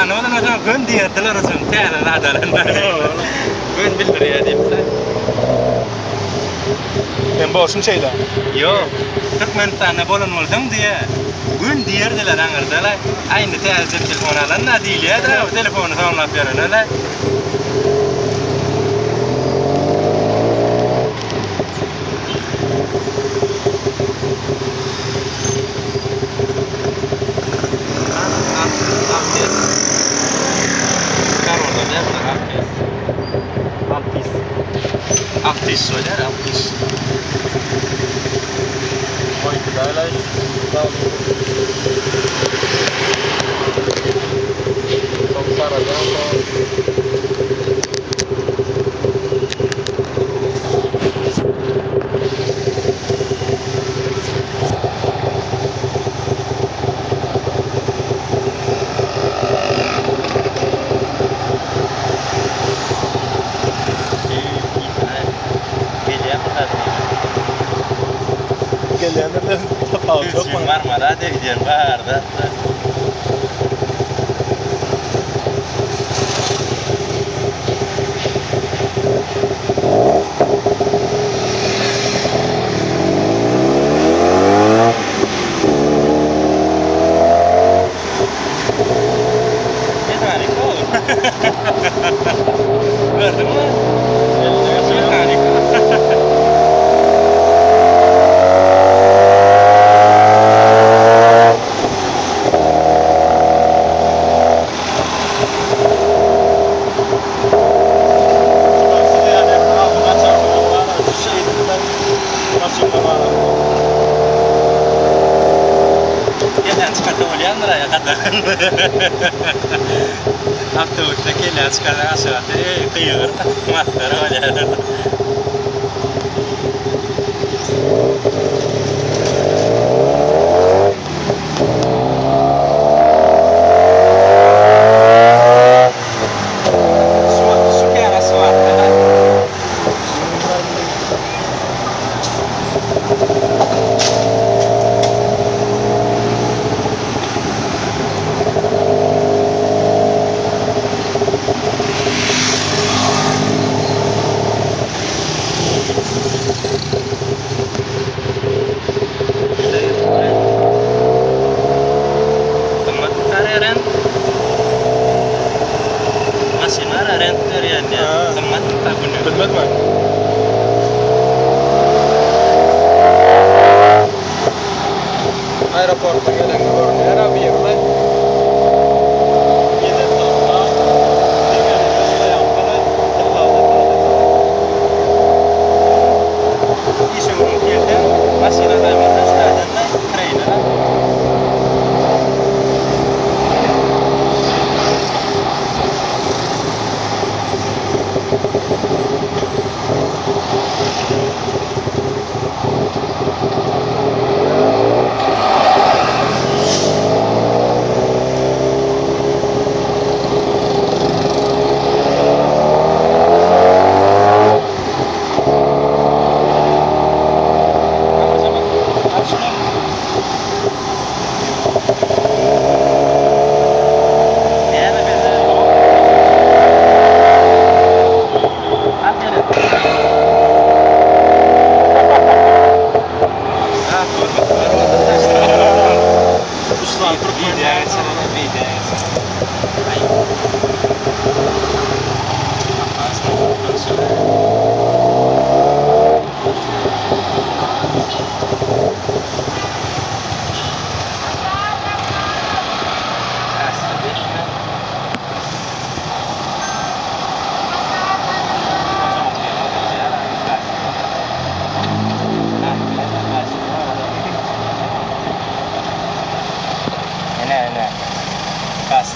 tane olan adam gün diyetler olsun. Tane adalarında. Gün bildiriyor deyipler. Ben boşum şeyler. Yok. 40 minutlarına bolun oldum diye. Gün diyerdiler anırdılar. Aynı telefon alanlar değil ya da telefonu sonlap verin öyle. Altis söyler, altis. Oj, det där är som Sarajan gelende de tapal çok mu? Marmara'da gidiyorum baharda. Gördün mü? Gelen çıkarttı olyanlar ya kadar. Avtobüste gelen çıkarttı aşağıda kıyır. Matları olyanlar. Su kera suarda. Masih marah renter ya dia teman tahun Bilmez mi? Aeroporta gelen görünüyor abi yerler. Yedek topla. Diğer yolda yaptılar. İşe vurup geldi. Masih ada mana stadion trainer.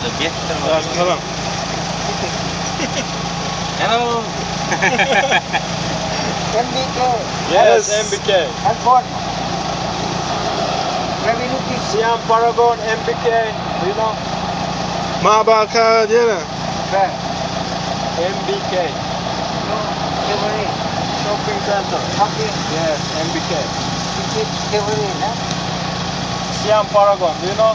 Lebih terus. Tamam. Hello. MBK. Yes, MBK. And what? Revenue Siam Paragon MBK. Do you know? Mabaka diye mi? Where? MBK. No, Kevary. Shopping center. Okay. Yes, MBK. Kevary, huh? Siam Paragon. Do you know?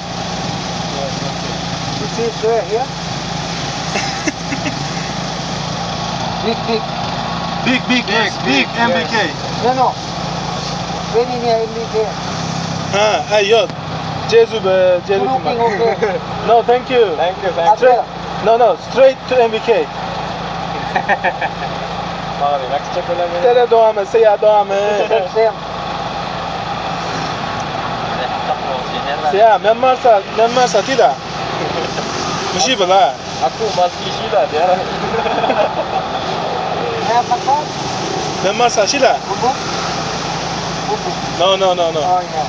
Yes, okay. You see sir here? Big. Big MBK. No. Very near MBK. Ha, ay yok. Cezube, Looking okay. No, thank you. Straight, no, straight to MBK. Tere devam et, seyahat devam et. Same. Seyahat, men marsa tida. Mesti bela. Aku masih sila dia. Have massage? Men marsa sila. Bubuk? No. Oh yeah.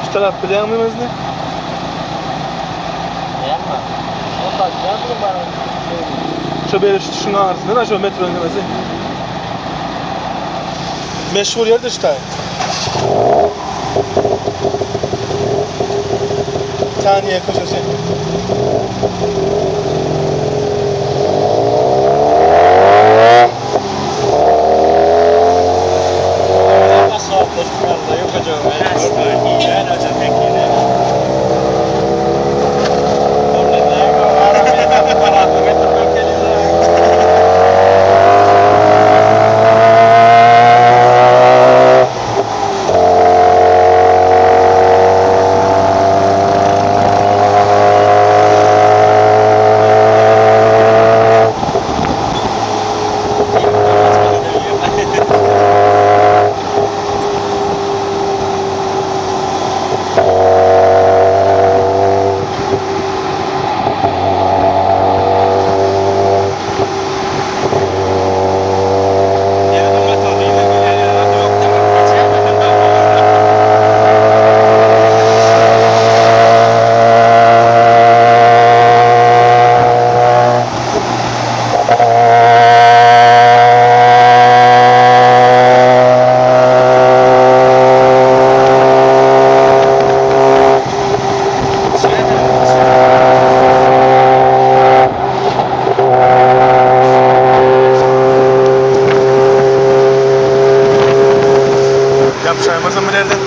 Şu taraf biliyor muyuz ne? Yapma. Ondan geldim bana. Şu beri şunun arasında da şu metronun demesi. Meşhur yerdir işte. Saniye köşesi. Yapışaymazsa mı nereden?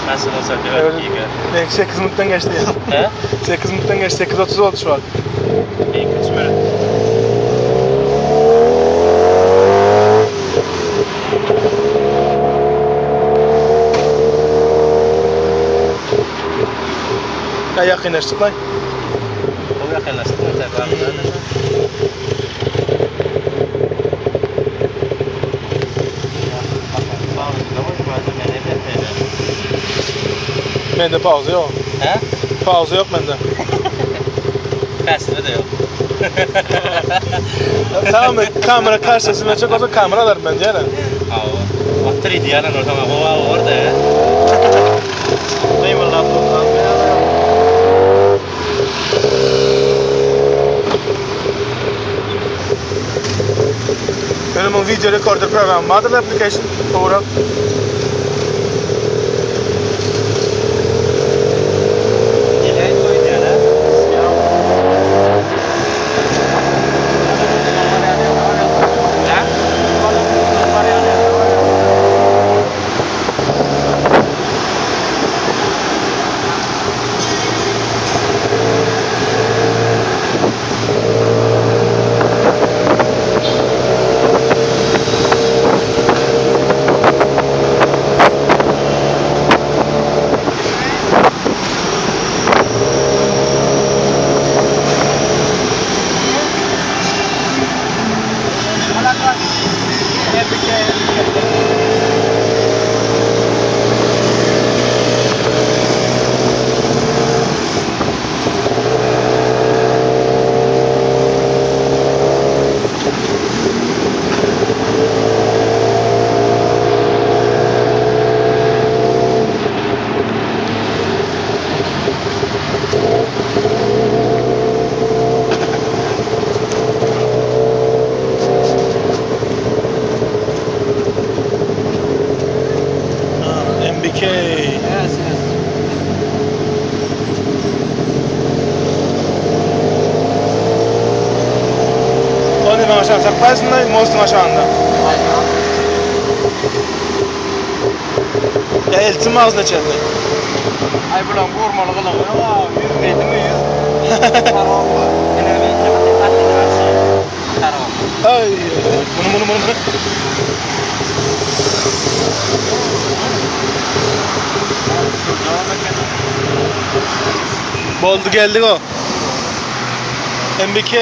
Nasıl olsa Evet. diyor ki. Ben 8 minuttan geçti ya. He? 8 minuttan geçti. 8.30 oldu şu an. İyi kısmı. Ya yakınlaştık lan. O yakınlaştı. Tekrar. Bende pauza yok. He? Pauza yok bende. Kaslı da yok. Tamam mı? Kamera karşısına çok olsa kamera alırım bence yani. Awo. Waktu di dia lan sama bawa orada ya. Saya melakukan Benim o video recorder programı vardır application olarak. geldi ben aşağı. Sakpaysın da Most'un aşağında. Ya elçim ağzına çeldi. Ay bulan vurmalı kılın. Aa, 100 neydi mi 100? Tamam bu. Yine bir iki atlı var şey. Tamam. Ay, bunu. Boldu geldik o. MBK.